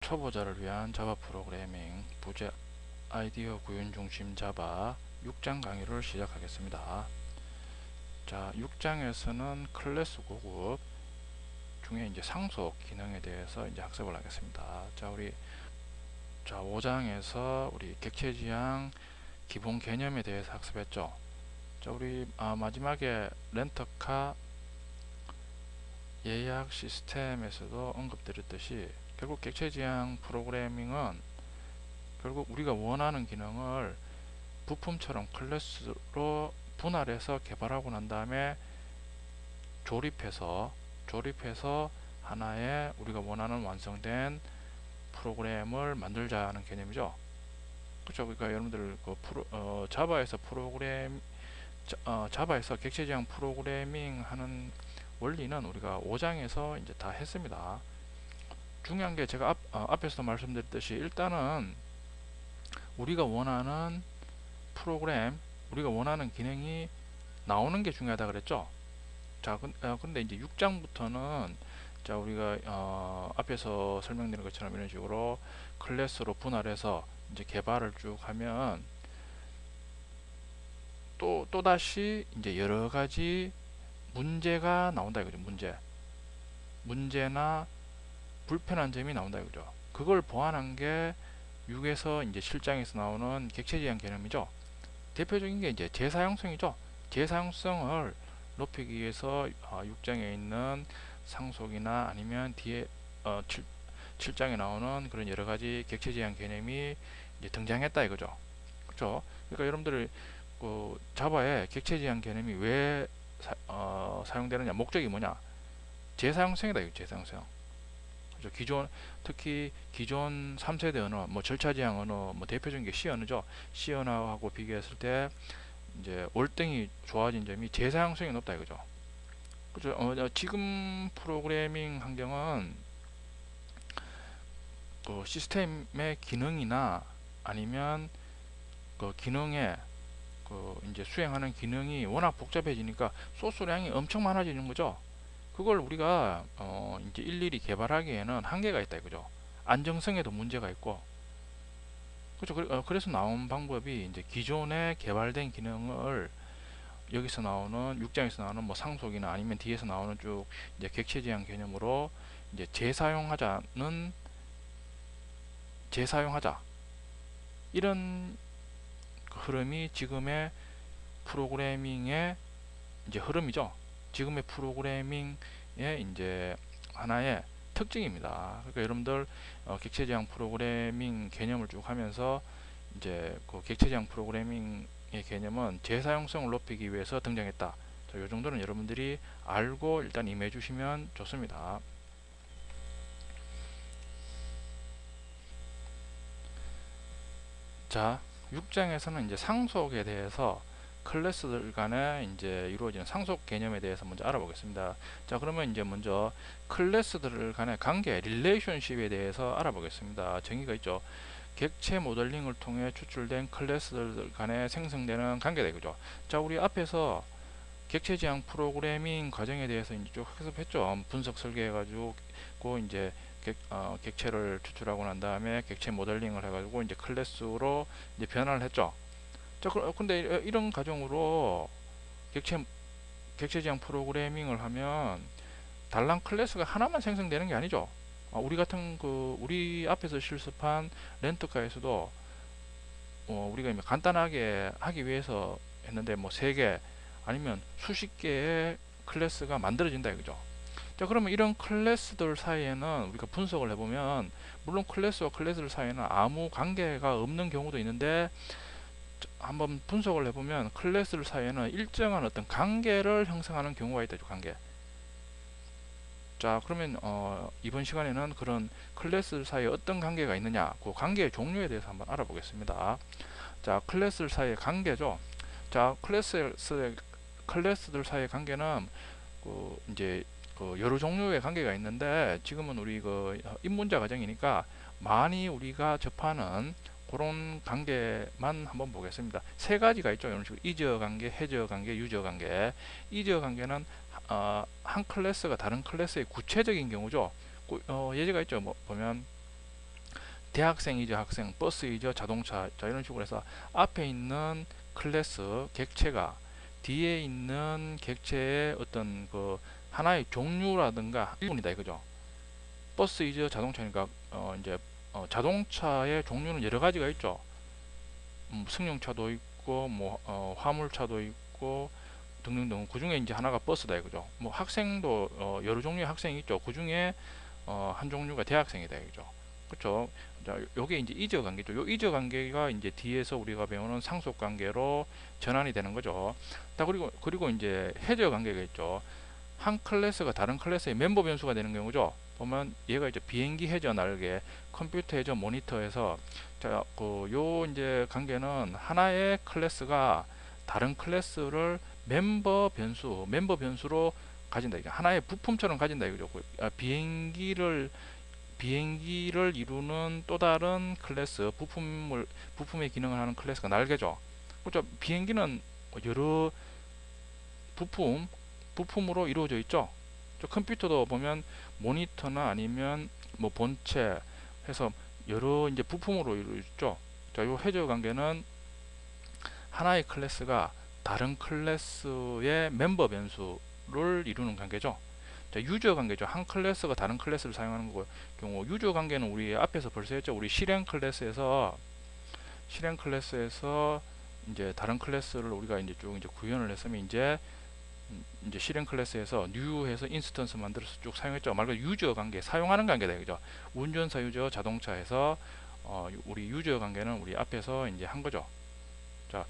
초보자를 위한 자바 프로그래밍 부재 아이디어 구현 중심 자바 6장 강의를 시작하겠습니다. 자, 6장에서는 클래스 고급 중에 이제 상속 기능에 대해서 이제 학습을 하겠습니다. 자, 5장에서 우리 객체 지향 기본 개념에 대해서 학습했죠. 자, 우리 마지막에 렌터카 예약 시스템에서도 언급드렸듯이 결국 객체 지향 프로그래밍은 결국 우리가 원하는 기능을 부품처럼 클래스로 분할해서 개발하고 난 다음에 조립해서 하나의 우리가 원하는 완성된 프로그램을 만들자는 개념이죠. 그렇죠. 그러니까 여러분들 자바에서 객체 지향 프로그래밍 하는 원리는 우리가 5장에서 이제 다 했습니다. 중요한 게 제가 앞에서 말씀드렸듯이 일단은 우리가 원하는 프로그램, 우리가 원하는 기능이 나오는 게 중요하다 그랬죠. 자, 근데 이제 6장부터는 자, 우리가 앞에서 설명드린 것처럼 이런 식으로 클래스로 분할해서 이제 개발을 쭉 하면 또다시 이제 여러 가지 문제가 나온다 이거죠. 문제나 불편한 점이 나온다 이거죠. 그걸 보완한 게 6에서 이제 7장에서 나오는 객체 지향 개념이죠. 대표적인 게 이제 재사용성이죠. 재사용성을 높이기 위해서 6장에 있는 상속이나 아니면 뒤에 7장에 나오는 그런 여러 가지 객체 지향 개념이 이제 등장했다 이거죠. 그렇죠? 그러니까 여러분들 자바의 객체 지향 개념이 왜 사용되느냐, 목적이 뭐냐? 재사용성이다 이거 재사용성. 그렇죠? 특히 기존 3세대 언어, 뭐 절차 지향 언어, 뭐 대표적인 게 C 언어죠. C 언어하고 비교했을 때 이제 월등히 좋아진 점이 재사용성이 높다 이거죠. 그죠? 지금 프로그래밍 환경은 그 시스템의 기능이나 아니면 그 기능에 이제 수행하는 기능이 워낙 복잡해지니까 소스량이 엄청 많아지는 거죠. 그걸 우리가 이제 일일이 개발하기에는 한계가 있다 이거죠. 안정성에도 문제가 있고, 그렇죠. 그래서 나온 방법이 이제 기존에 개발된 기능을 여기서 나오는 6장에서 나오는 뭐 상속이나 아니면 뒤에서 나오는 쭉 이제 객체 지향 개념으로 이제 재사용하자 이런 흐름이 지금의 프로그래밍의 이제 흐름이죠. 지금의 프로그래밍의 이제 하나의 특징입니다. 그러니까 여러분들 객체 지향 프로그래밍 개념을 쭉 하면서 이제 그 객체 지향 프로그래밍의 개념은 재사용성을 높이기 위해서 등장했다. 이 정도는 여러분들이 알고 일단 임해 주시면 좋습니다. 자, 6장에서는 이제 상속에 대해서 클래스들 간에 이제 이루어지는 상속 개념에 대해서 먼저 알아보겠습니다. 자, 그러면 이제 먼저 클래스들 간의 관계, 릴레이션십에 대해서 알아보겠습니다. 정의가 있죠. 객체 모델링을 통해 추출된 클래스들 간에 생성되는 관계다 이거죠. 자, 우리 앞에서 객체 지향 프로그래밍 과정에 대해서 이제 쭉 학습했죠. 분석 설계해가지고 이제 객체를 추출하고 난 다음에 객체 모델링을 해가지고 이제 클래스로 이제 변화를 했죠. 자, 근데 이런 과정으로 객체 지향 프로그래밍을 하면 달랑 클래스가 하나만 생성되는 게 아니죠. 우리 앞에서 실습한 렌터카에서도 우리가 간단하게 하기 위해서 했는데 뭐 3개 아니면 수십 개의 클래스가 만들어진다 이거죠. 자, 그러면 이런 클래스들 사이에는 우리가 분석을 해보면 물론 클래스와 클래스들 사이에는 아무 관계가 없는 경우도 있는데 한번 분석을 해보면 클래스들 사이에는 일정한 어떤 관계를 형성하는 경우가 있다. 관계. 자, 그러면 이번 시간에는 그런 클래스들 사이에 어떤 관계가 있느냐, 그 관계의 종류에 대해서 한번 알아보겠습니다. 자, 클래스들 사이의 관계죠. 자, 클래스들 사이의 관계는 이제 여러 종류의 관계가 있는데 지금은 우리 입문자 과정이니까 많이 우리가 접하는 그런 관계만 한번 보겠습니다. 3가지가 있죠. 이런 식으로 이저 관계, 해저 관계, 유저 관계. 이저 관계는 한 클래스가 다른 클래스의 구체적인 경우죠. 예제가 있죠. 보면 대학생이죠, 학생, 버스이죠, 자동차. 자, 이런 식으로 해서 앞에 있는 클래스 객체가 뒤에 있는 객체의 어떤 그 하나의 종류라든가 일본이다 이거죠. 버스이죠, 자동차니까 이제 자동차의 종류는 여러 가지가 있죠. 승용차도 있고 뭐 화물차도 있고 등등등. 그 중에 이제 하나가 버스다 이거죠. 뭐 학생도 여러 종류의 학생이 있죠. 그 중에 한 종류가 대학생이다 이거죠. 그렇죠. 자, 요게 이제 이저 관계죠. 요 이저 관계가 이제 뒤에서 우리가 배우는 상속 관계로 전환이 되는 거죠. 다 그리고 이제 해저 관계가 있죠. 한 클래스가 다른 클래스의 멤버 변수가 되는 경우죠. 보면 얘가 이제 비행기 해저 날개, 컴퓨터 해저 모니터에서 자, 요 이제 관계는 하나의 클래스가 다른 클래스를 멤버 변수로 가진다. 이게 하나의 부품처럼 가진다 이거죠. 비행기를 이루는 또 다른 클래스, 부품의 기능을 하는 클래스가 날개죠. 그렇죠. 비행기는 여러 부품으로 이루어져 있죠. 컴퓨터도 보면 모니터나 아니면 뭐 본체 해서 여러 이제 부품으로 이루어져 있죠. 자, 요 해저 관계는 하나의 클래스가 다른 클래스의 멤버 변수를 이루는 관계죠. 자, 유저 관계죠. 한 클래스가 다른 클래스를 사용하는 경우 유저 관계는 우리 앞에서 벌써 했죠. 우리 실행 클래스에서 이제 다른 클래스를 우리가 이제 쭉 이제 구현을 했으면 이제 실행 클래스에서 뉴해서 인스턴스 만들어서 쭉 사용했죠. 말 그대로 유저 관계, 사용하는 관계다 그죠. 운전사 유저, 자동차에서 우리 유저 관계는 우리 앞에서 이제 한 거죠. 자,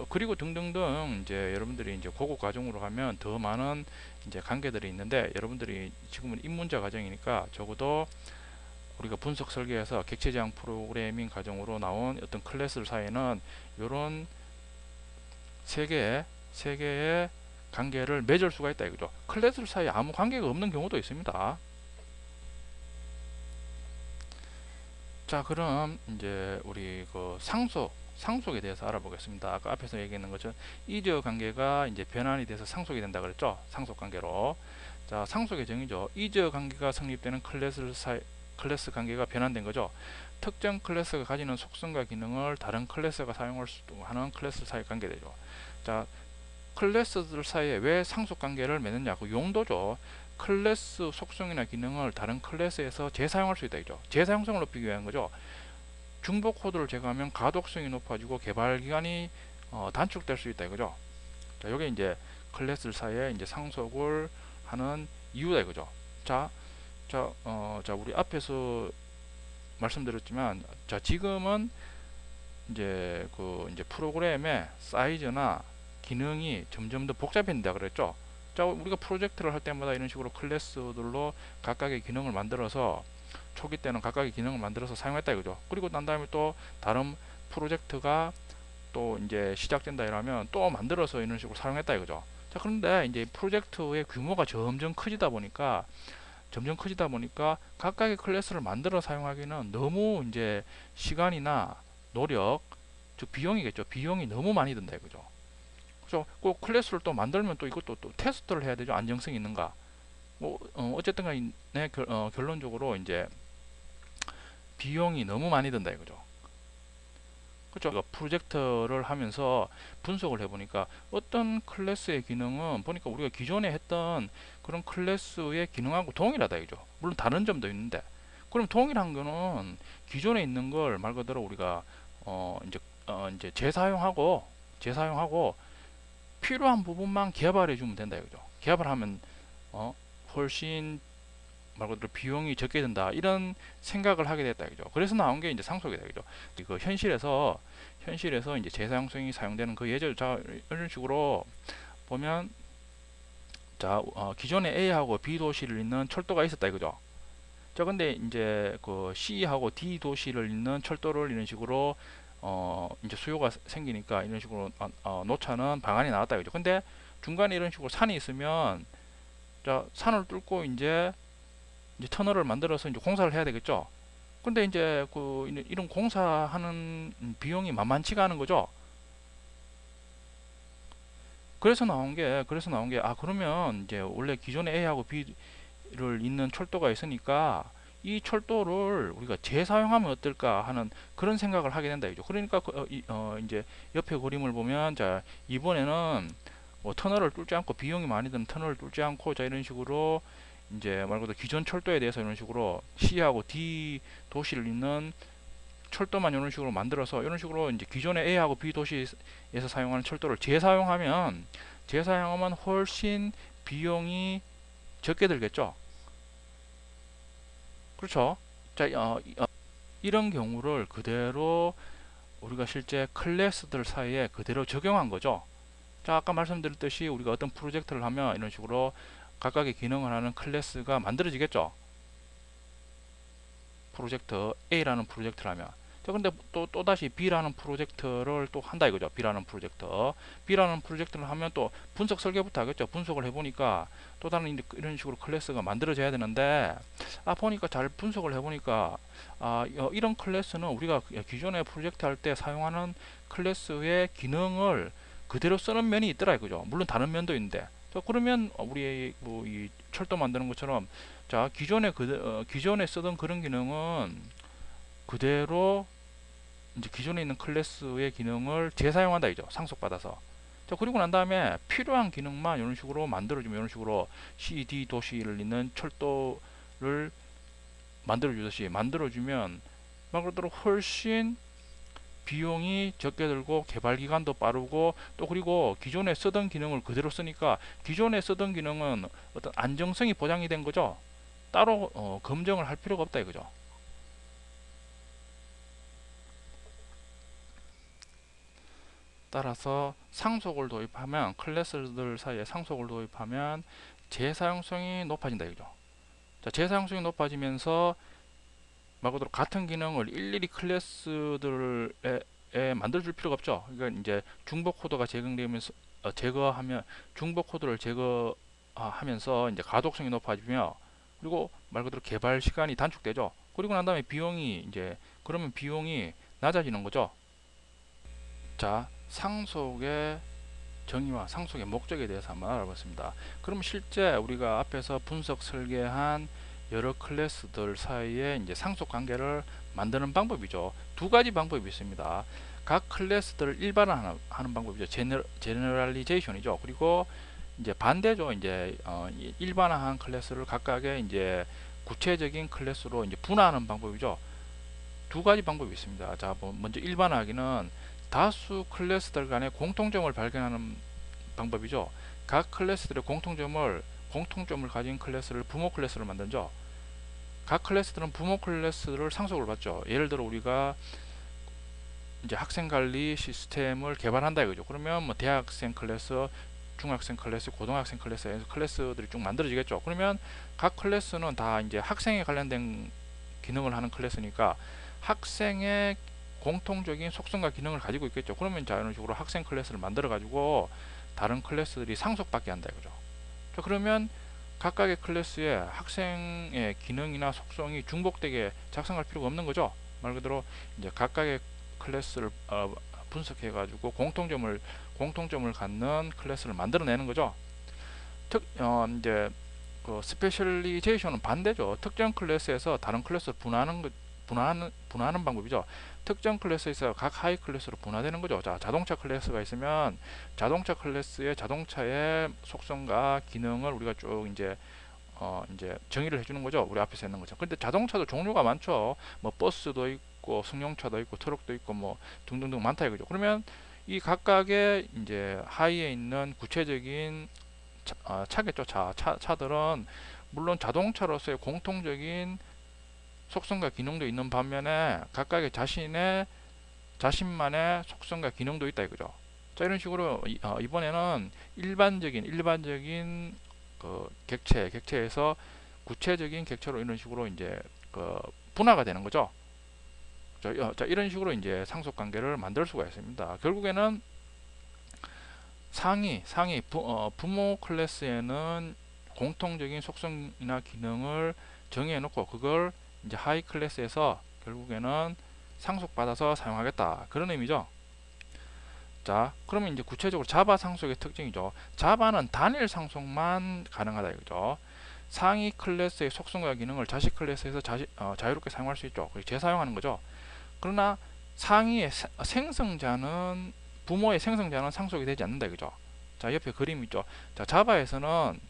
그리고 등등등 이제 여러분들이 이제 고급 과정으로 가면 더 많은 이제 관계들이 있는데 여러분들이 지금은 입문자 과정이니까 적어도 우리가 분석 설계에서 객체 제한 프로그래밍 과정으로 나온 어떤 클래스 사이에는 이런 세 개의 관계를 맺을 수가 있다 이거죠. 클래스 사이에 아무 관계가 없는 경우도 있습니다. 자, 그럼 이제 우리 그 상속에 대해서 알아보겠습니다. 아까 앞에서 얘기했는 것처럼 이저 관계가 이제 변환이 돼서 상속이 된다 그랬죠. 상속 관계로. 자, 상속의 정의죠. 이저 관계가 성립되는 클래스 관계가 변환된 거죠. 특정 클래스가 가지는 속성과 기능을 다른 클래스가 사용할 수 하는 클래스 사이 관계되죠. 자, 클래스들 사이에 왜 상속 관계를 맺느냐? 그 용도죠. 클래스 속성이나 기능을 다른 클래스에서 재사용할 수 있다 이죠. 재사용성을 높이기 위한 거죠. 중복 코드를 제거하면 가독성이 높아지고 개발 기간이 단축될 수 있다 이거죠. 자, 요게 이제 클래스 사이에 이제 상속을 하는 이유다 이거죠. 자, 우리 앞에서 말씀드렸지만, 자, 지금은 이제 이제 프로그램의 사이즈나 기능이 점점 더 복잡해진다 그랬죠. 자, 우리가 프로젝트를 할 때마다 이런 식으로 클래스들로 각각의 기능을 만들어서 초기 때는 각각의 기능을 만들어서 사용했다 이거죠. 그리고 난 다음에 또 다른 프로젝트가 또 이제 시작된다 이러면 또 만들어서 이런 식으로 사용했다 이거죠. 자, 그런데 이제 프로젝트의 규모가 점점 커지다 보니까 각각의 클래스를 만들어 사용하기는 너무 이제 시간이나 노력, 즉 비용이겠죠. 비용이 너무 많이 든다 이거죠. 그렇죠. 꼭 클래스를 또 만들면 또 이것도 또 테스트를 해야 되죠. 안정성이 있는가. 뭐 어쨌든 간에 결론적으로 이제 비용이 너무 많이 든다 이거죠. 그렇죠. 프로젝트를 하면서 분석을 해보니까 어떤 클래스의 기능은 보니까 우리가 기존에 했던 그런 클래스의 기능하고 동일하다 이거죠. 물론 다른 점도 있는데, 그럼 동일한 거는 기존에 있는 걸 말 그대로 우리가 이제 재사용하고 필요한 부분만 개발해 주면 된다 이거죠. 개발하면 훨씬 말 그대로 비용이 적게 든다 이런 생각을 하게 됐다 이거죠. 그래서 나온 게 이제 상속이다 이거죠. 그 현실에서 이제 재사용성이 사용되는 그 예절, 자, 이런 식으로 보면, 자, 기존에 A하고 B 도시를 잇는 철도가 있었다 이거죠. 자, 근데 이제 그 C하고 D 도시를 잇는 철도를 이런 식으로 이제 수요가 생기니까 이런 식으로 놓자는 방안이 나왔다 이거죠. 근데 중간에 이런 식으로 산이 있으면, 자, 산을 뚫고 이제 터널을 만들어서 이제 공사를 해야 되겠죠. 근데 이제 이런 공사하는 비용이 만만치가 않은 거죠. 그래서 나온 게 그러면 이제 원래 기존에 A하고 B를 잇는 철도가 있으니까 이 철도를 우리가 재사용하면 어떨까 하는 그런 생각을 하게 된다 이죠. 그러니까 이제 옆에 그림을 보면 자 이번에는 뭐 터널을 뚫지 않고 비용이 많이 드는 터널을 뚫지 않고 자 이런 식으로 이제 말 그대로 기존 철도에 대해서 이런 식으로 C하고 D 도시를 잇는 철도만 이런 식으로 만들어서 이런 식으로 이제 기존의 A하고 B 도시에서 사용하는 철도를 재사용하면 훨씬 비용이 적게 들겠죠. 그렇죠. 자, 이런 경우를 그대로 우리가 실제 클래스들 사이에 그대로 적용한 거죠. 자, 아까 말씀드렸듯이 우리가 어떤 프로젝트를 하면 이런 식으로 각각의 기능을 하는 클래스가 만들어지겠죠. 프로젝트 A라는 프로젝트를 하면. 자, 근데 또다시 B라는 프로젝트를 또 한다 이거죠. B라는 프로젝트를 하면 또 분석 설계부터 하겠죠. 분석을 해보니까 또 다른 이런 식으로 클래스가 만들어져야 되는데, 보니까 잘 분석을 해보니까, 이런 클래스는 우리가 기존에 프로젝트 할 때 사용하는 클래스의 기능을 그대로 쓰는 면이 있더라 이거죠. 물론 다른 면도 있는데. 자, 그러면 우리 뭐 이 철도 만드는 것처럼 자 기존에 쓰던 그런 기능은 그대로 이제 기존에 있는 클래스의 기능을 재사용한다 이죠. 상속받아서. 자, 그리고 난 다음에 필요한 기능만 이런 식으로 만들어주면 이런 식으로 CD 도시를 잇는 철도를 만들어주듯이 만들어주면 말 그대로 훨씬 비용이 적게 들고 개발 기간도 빠르고 또 그리고 기존에 쓰던 기능을 그대로 쓰니까 기존에 쓰던 기능은 어떤 안정성이 보장이 된 거죠. 따로 검증을 할 필요가 없다 이거죠. 따라서 상속을 도입하면 클래스들 사이에 상속을 도입하면 재사용성이 높아진다 이거죠. 자, 재사용성이 높아지면서 말 그대로 같은 기능을 일일이 클래스들에 만들어 줄 필요가 없죠. 그러니까 이제 중복 코드가 제거되면서 제거하면 중복 코드를 제거하면서 이제 가독성이 높아지며 그리고 말 그대로 개발 시간이 단축되죠. 그리고 난 다음에 그러면 비용이 낮아지는 거죠. 자, 상속의 정의와 상속의 목적에 대해서 한번 알아봤습니다. 그럼 실제 우리가 앞에서 분석 설계한 여러 클래스들 사이에 이제 상속 관계를 만드는 방법이죠. 두 가지 방법이 있습니다. 각 클래스들을 일반화하는 방법이죠. 제너럴리제이션이죠. 그리고 이제 반대죠. 이제 일반화한 클래스를 각각의 이제 구체적인 클래스로 이제 분화하는 방법이죠. 두 가지 방법이 있습니다. 자, 먼저 일반화하기는 다수 클래스들 간의 공통점을 발견하는 방법이죠. 각 클래스들의 공통점을 가진 클래스를 부모 클래스를 만들죠. 각 클래스들은 부모 클래스를 상속을 받죠. 예를 들어 우리가 이제 학생 관리 시스템을 개발한다 이거죠. 그러면 뭐 대학생 클래스, 중학생 클래스, 고등학생 클래스에서 클래스들이 쭉 만들어지겠죠. 그러면 각 클래스는 다 이제 학생에 관련된 기능을 하는 클래스니까 학생의 공통적인 속성과 기능을 가지고 있겠죠. 그러면 자 이런 식으로 학생 클래스를 만들어 가지고 다른 클래스들이 상속받게 한다 이거죠. 자, 그러면 각각의 클래스에 학생의 기능이나 속성이 중복되게 작성할 필요가 없는 거죠. 말 그대로 이제 각각의 클래스를 분석해 가지고 공통점을 갖는 클래스를 만들어내는 거죠. 이제 그 스페셜리제이션은 반대죠. 특정 클래스에서 다른 클래스를 분화하는 방법이죠. 특정 클래스에서 각 하위 클래스로 분화되는 거죠. 자, 자동차 클래스가 있으면 자동차 클래스의 자동차의 속성과 기능을 우리가 쭉 이제 정의를 해주는 거죠. 우리 앞에서 했는 거죠. 근데 자동차도 종류가 많죠. 뭐 버스도 있고 승용차도 있고 트럭도 있고 뭐 등등등 많다 이거죠. 그러면 이 각각의 이제 하위에 있는 구체적인 차겠죠. 차들은 물론 자동차로서의 공통적인 속성과 기능도 있는 반면에 각각의 자신만의 속성과 기능도 있다 이거죠. 자, 이런 식으로 이번에는 일반적인 그 객체에서 구체적인 객체로 이런 식으로 이제 그 분화가 되는 거죠. 자, 이런 식으로 이제 상속 관계를 만들 수가 있습니다. 결국에는 부모 클래스에는 공통적인 속성이나 기능을 정해 놓고 그걸 이제 하이 클래스에서 결국에는 상속받아서 사용하겠다 그런 의미죠. 자, 그러면 이제 구체적으로 자바 상속의 특징이죠. 자바는 단일 상속만 가능하다 이거죠. 상위 클래스의 속성과 기능을 자식 클래스에서 자유롭게 사용할 수 있죠. 재사용하는 거죠. 그러나 상위의 생성자는 부모의 생성자는 상속이 되지 않는다 이거죠. 자, 옆에 그림 있죠. 자, 자바에서는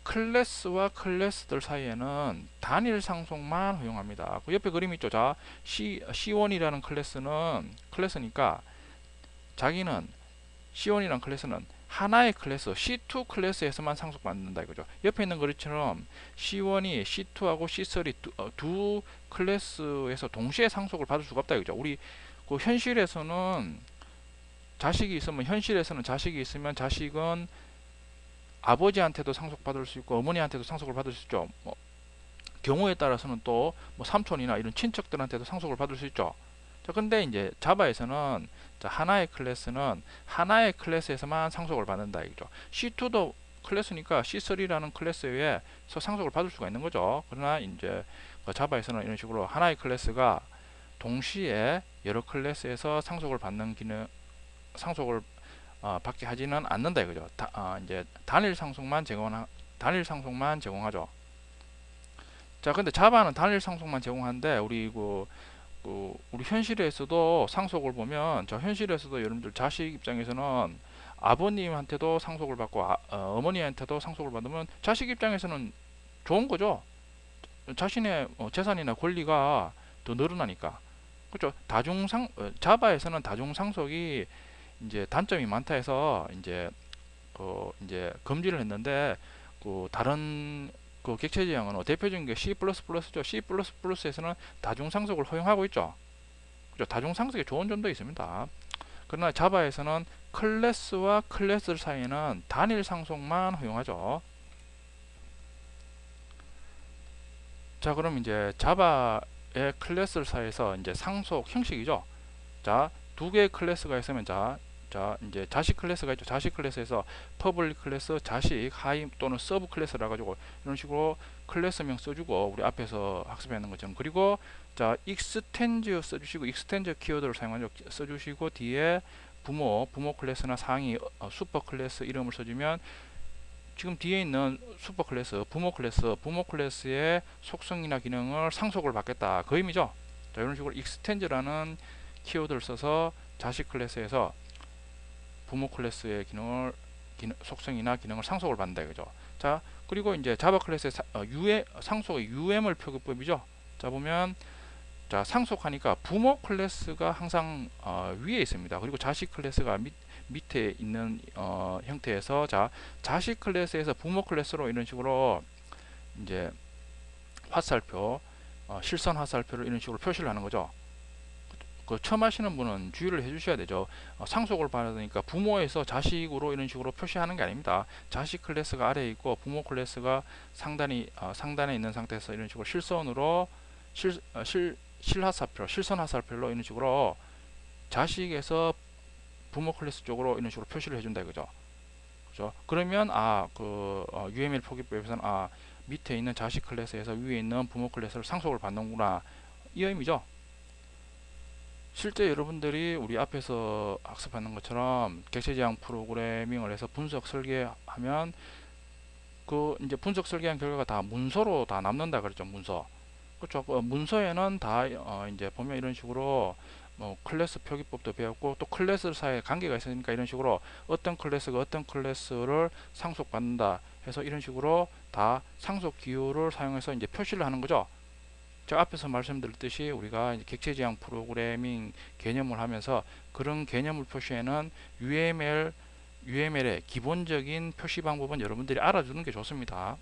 클래스와 클래스들 사이에는 단일 상속만 허용합니다. 그 옆에 그림 있죠. 자, C1이라는 클래스니까 자기는 C1이라는 클래스는 하나의 클래스 C2 클래스에서만 상속받는다 이거죠. 옆에 있는 그림처럼 C1이 C2하고 C3 두 클래스에서 동시에 상속을 받을 수가 없다 이거죠. 우리 그 현실에서는 자식이 있으면 자식은 아버지한테도 상속받을 수 있고 어머니한테도 상속을 받을 수 있죠. 경우에 따라서는 또 삼촌이나 이런 친척들한테도 상속을 받을 수 있죠. 자, 근데 이제 자바에서는 하나의 클래스는 하나의 클래스에서만 상속을 받는다 이거죠. C2도 클래스니까 C3라는 클래스에서 상속을 받을 수가 있는 거죠. 그러나 이제 자바에서는 이런 식으로 하나의 클래스가 동시에 여러 클래스에서 상속을 받게 하지는 않는다 이거죠. 이제 단일 상속만 제공하죠. 자, 근데 자바는 단일 상속만 제공하는데 우리 현실에서도 상속을 보면, 현실에서도 여러분들 자식 입장에서는 아버님한테도 상속을 받고 어머니한테도 상속을 받으면 자식 입장에서는 좋은 거죠. 자신의 재산이나 권리가 더 늘어나니까. 그렇죠. 자바에서는 다중 상속이 이제 단점이 많다 해서 이제 금지를 했는데, 다른 객체 지형은 대표적인 게 C++죠. C++에서는 다중 상속을 허용하고 있죠. 그죠? 다중 상속에 좋은 점도 있습니다. 그러나 자바에서는 클래스와 클래스 사이에는 단일 상속만 허용하죠. 자, 그럼 이제 자바의 클래스 사이에서 이제 상속 형식이죠. 자, 두 개의 클래스가 있으면 이제 자식 클래스가 있죠. 자식 클래스에서 퍼블릭 클래스, 자식, 하이 또는 서브 클래스라 가지고 이런 식으로 클래스명 써주고, 우리 앞에서 학습했는 것처럼. 그리고 익스텐즈 써주시고, 익스텐즈 키워드를 써주시고, 뒤에 부모 클래스나 상위 슈퍼 클래스 이름을 써주면 지금 뒤에 있는 슈퍼 클래스, 부모 클래스의 속성이나 기능을 상속을 받겠다 그 의미죠. 자, 이런 식으로 익스텐즈라는 키워드를 써서 자식 클래스에서 부모 클래스의 속성이나 기능을 상속을 받는다 이거죠. 자, 그리고 이제 자바 클래스의 상속의 UML 표기법이죠. 자, 보면 상속하니까 부모 클래스가 항상 위에 있습니다. 그리고 자식 클래스가 밑에 있는 형태에서, 자식 클래스에서 부모 클래스로 이런 식으로 이제 화살표, 실선 화살표를 이런 식으로 표시를 하는 거죠. 처음 하시는 분은 주의를 해주셔야 되죠. 상속을 받으니까 부모에서 자식으로 이런 식으로 표시하는 게 아닙니다. 자식 클래스가 아래에 있고 부모 클래스가 상단에 있는 상태에서 이런 식으로 실선으로 실선 화살표로 이런 식으로 자식에서 부모 클래스 쪽으로 이런 식으로 표시를 해준다 이거죠. 그죠? 그러면 UML 표기법에서는 밑에 있는 자식 클래스에서 위에 있는 부모 클래스를 상속을 받는구나 이 의미죠. 실제 여러분들이 우리 앞에서 학습하는 것처럼 객체지향 프로그래밍을 해서 분석 설계하면 이제 분석 설계한 결과가 다 문서로 다 남는다 그랬죠. 문서. 그렇죠. 문서에는 다 이제 보면 이런 식으로 클래스 표기법도 배웠고, 또 클래스 사이에 관계가 있으니까 이런 식으로 어떤 클래스가 어떤 클래스를 상속받는다 해서 이런 식으로 다 상속 기호를 사용해서 이제 표시를 하는 거죠. 제가 앞에서 말씀드렸듯이 우리가 객체지향 프로그래밍 개념을 하면서 그런 개념을 표시에는 UML의 기본적인 표시 방법은 여러분들이 알아두는 게 좋습니다.